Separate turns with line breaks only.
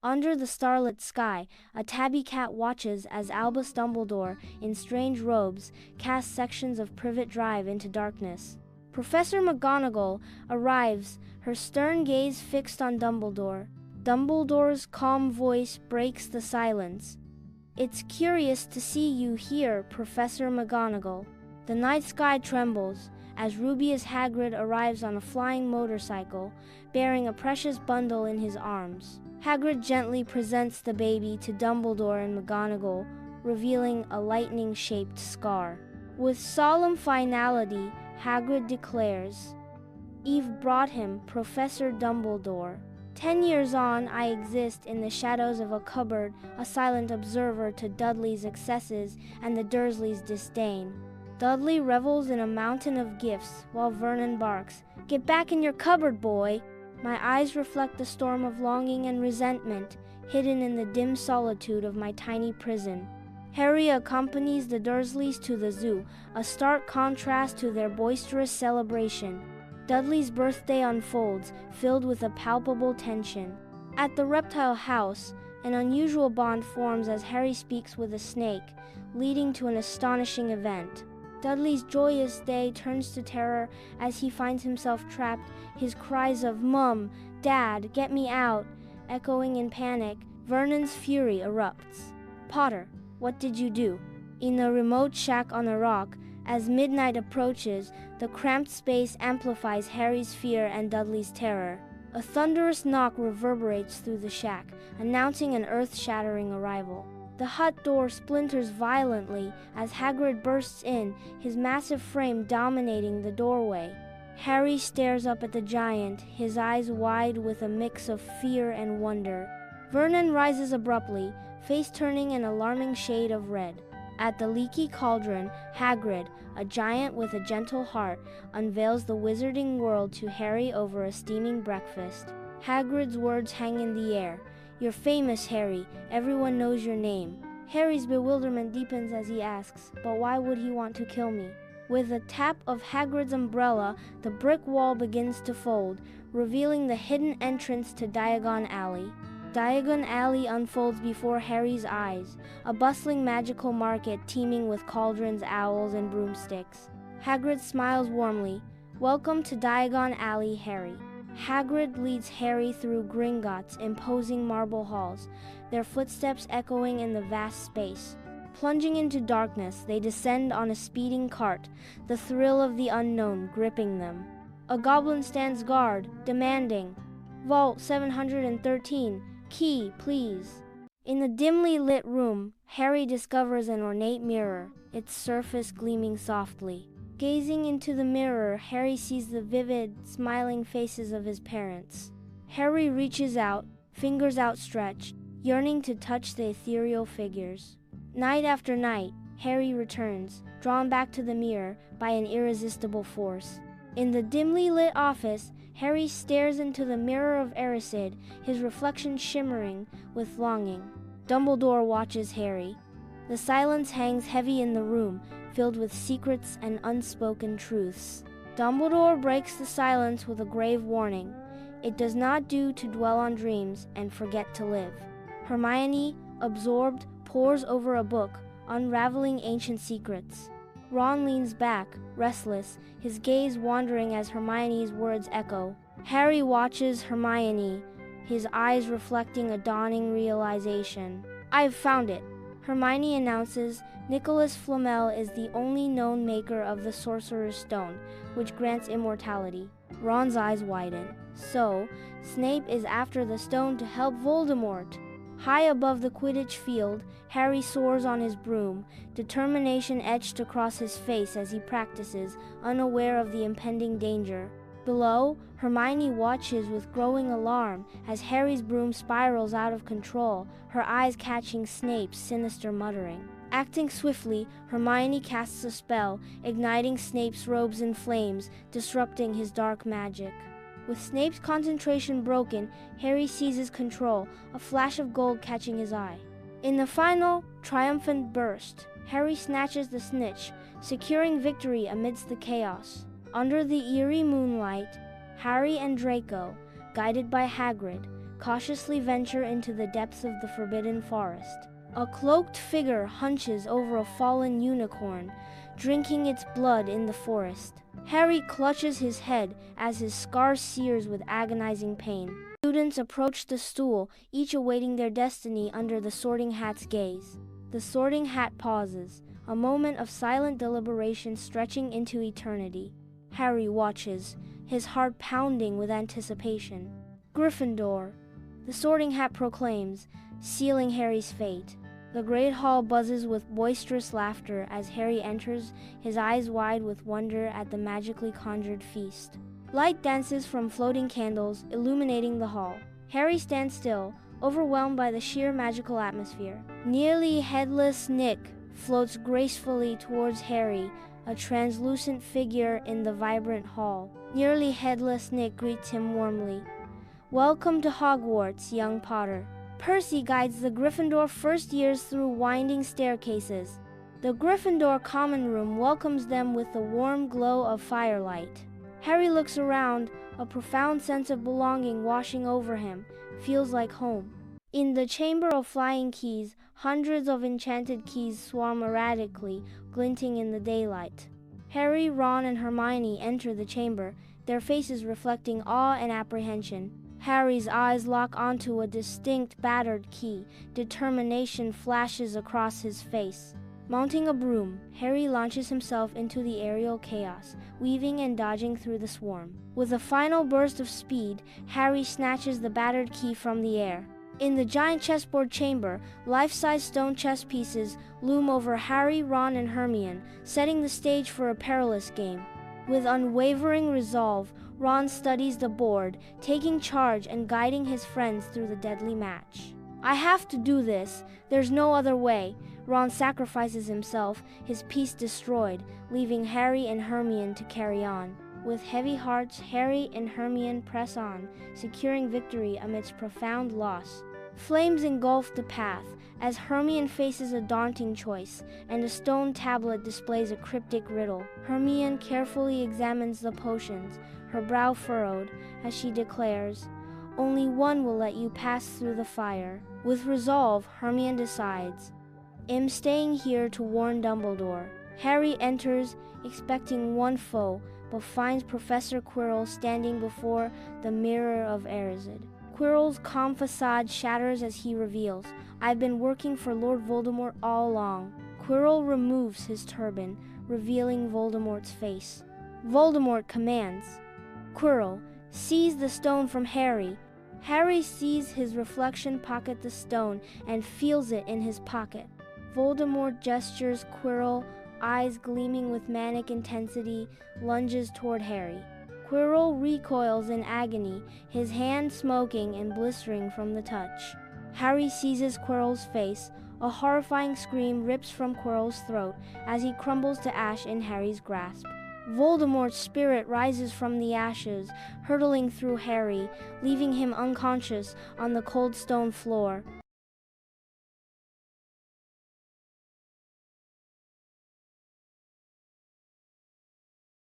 Under the starlit sky, a tabby cat watches as Albus Dumbledore, in strange robes, casts sections of Privet Drive into darkness. Professor McGonagall arrives, her stern gaze fixed on Dumbledore. Dumbledore's calm voice breaks the silence. "It's curious to see you here, Professor McGonagall." The night sky trembles as Rubeus Hagrid arrives on a flying motorcycle, bearing a precious bundle in his arms. Hagrid gently presents the baby to Dumbledore and McGonagall, revealing a lightning-shaped scar. With solemn finality, Hagrid declares, "Eve brought him, Professor Dumbledore. 10 years on, I exist in the shadows of a cupboard, a silent observer to Dudley's excesses and the Dursleys' disdain. Dudley revels in a mountain of gifts, while Vernon barks, 'Get back in your cupboard, boy!' My eyes reflect the storm of longing and resentment, hidden in the dim solitude of my tiny prison." Harry accompanies the Dursleys to the zoo, a stark contrast to their boisterous celebration. Dudley's birthday unfolds, filled with a palpable tension. At the reptile house, an unusual bond forms as Harry speaks with a snake, leading to an astonishing event. Dudley's joyous day turns to terror as he finds himself trapped, his cries of "Mum, Dad, get me out!" echoing in panic. Vernon's fury erupts. "Potter, what did you do?" In a remote shack on a rock, as midnight approaches, the cramped space amplifies Harry's fear and Dudley's terror. A thunderous knock reverberates through the shack, announcing an earth-shattering arrival. The hut door splinters violently as Hagrid bursts in, his massive frame dominating the doorway. Harry stares up at the giant, his eyes wide with a mix of fear and wonder. Vernon rises abruptly, face turning an alarming shade of red. At the leaky cauldron, Hagrid, a giant with a gentle heart, unveils the wizarding world to Harry over a steaming breakfast. Hagrid's words hang in the air. "You're famous, Harry. Everyone knows your name." Harry's bewilderment deepens as he asks, "But why would he want to kill me?" With a tap of Hagrid's umbrella, the brick wall begins to fold, revealing the hidden entrance to Diagon Alley. Diagon Alley unfolds before Harry's eyes, a bustling magical market teeming with cauldrons, owls, and broomsticks. Hagrid smiles warmly. "Welcome to Diagon Alley, Harry." Hagrid leads Harry through Gringotts' imposing marble halls, their footsteps echoing in the vast space. Plunging into darkness, they descend on a speeding cart, the thrill of the unknown gripping them. A goblin stands guard, demanding, "Vault 713, key, please." In the dimly lit room, Harry discovers an ornate mirror, its surface gleaming softly. Gazing into the mirror, Harry sees the vivid, smiling faces of his parents. Harry reaches out, fingers outstretched, yearning to touch the ethereal figures. Night after night, Harry returns, drawn back to the mirror by an irresistible force. In the dimly lit office, Harry stares into the mirror of Erised, his reflection shimmering with longing. Dumbledore watches Harry. The silence hangs heavy in the room, filled with secrets and unspoken truths. Dumbledore breaks the silence with a grave warning. It does not do to dwell on dreams and forget to live. Hermione, absorbed, pores over a book, unraveling ancient secrets. Ron leans back, restless, his gaze wandering as Hermione's words echo. Harry watches Hermione, his eyes reflecting a dawning realization. "I've found it," Hermione announces. "Nicholas Flamel is the only known maker of the Sorcerer's Stone, which grants immortality." Ron's eyes widen. So, Snape is after the stone to help Voldemort. High above the Quidditch field, Harry soars on his broom, determination etched across his face as he practices, unaware of the impending danger. Below, Hermione watches with growing alarm as Harry's broom spirals out of control, her eyes catching Snape's sinister muttering. Acting swiftly, Hermione casts a spell, igniting Snape's robes in flames, disrupting his dark magic. With Snape's concentration broken, Harry seizes control, a flash of gold catching his eye. In the final, triumphant burst, Harry snatches the snitch, securing victory amidst the chaos. Under the eerie moonlight, Harry and Draco, guided by Hagrid, cautiously venture into the depths of the forbidden forest. A cloaked figure hunches over a fallen unicorn, drinking its blood in the forest. Harry clutches his head as his scar sears with agonizing pain. Students approach the stool, each awaiting their destiny under the Sorting Hat's gaze. The Sorting Hat pauses, a moment of silent deliberation stretching into eternity. Harry watches, his heart pounding with anticipation. Gryffindor, the Sorting Hat proclaims, sealing Harry's fate. The great hall buzzes with boisterous laughter as Harry enters, his eyes wide with wonder at the magically conjured feast. Light dances from floating candles, illuminating the hall. Harry stands still, overwhelmed by the sheer magical atmosphere. Nearly headless Nick floats gracefully towards Harry, a translucent figure in the vibrant hall. Nearly headless Nick greets him warmly. "Welcome to Hogwarts, young Potter." Percy guides the Gryffindor first years through winding staircases. The Gryffindor common room welcomes them with the warm glow of firelight. Harry looks around, a profound sense of belonging washing over him. Feels like home. In the Chamber of Flying Keys, hundreds of enchanted keys swarm erratically, glinting in the daylight. Harry, Ron, and Hermione enter the chamber, their faces reflecting awe and apprehension. Harry's eyes lock onto a distinct battered key. Determination flashes across his face. Mounting a broom, Harry launches himself into the aerial chaos, weaving and dodging through the swarm. With a final burst of speed, Harry snatches the battered key from the air. In the giant chessboard chamber, life-size stone chess pieces loom over Harry, Ron, and Hermione, setting the stage for a perilous game. With unwavering resolve, Ron studies the board, taking charge and guiding his friends through the deadly match. "I have to do this. There's no other way." Ron sacrifices himself, his piece destroyed, leaving Harry and Hermione to carry on. With heavy hearts, Harry and Hermione press on, securing victory amidst profound loss. Flames engulf the path as Hermione faces a daunting choice, and a stone tablet displays a cryptic riddle. Hermione carefully examines the potions, her brow furrowed, as she declares, "Only one will let you pass through the fire." With resolve, Hermione decides, "I'm staying here to warn Dumbledore." Harry enters, expecting one foe, but finds Professor Quirrell standing before the Mirror of Erised. Quirrell's calm facade shatters as he reveals, "I've been working for Lord Voldemort all along." Quirrell removes his turban, revealing Voldemort's face. Voldemort commands, "Quirrell, seize the stone from Harry." Harry sees his reflection pocket the stone and feels it in his pocket. Voldemort gestures. Quirrell, eyes gleaming with manic intensity, lunges toward Harry. Quirrell recoils in agony, his hand smoking and blistering from the touch. Harry seizes Quirrell's face. A horrifying scream rips from Quirrell's throat as he crumbles to ash in Harry's grasp. Voldemort's spirit rises from the ashes, hurtling through Harry, leaving him unconscious on the cold stone floor.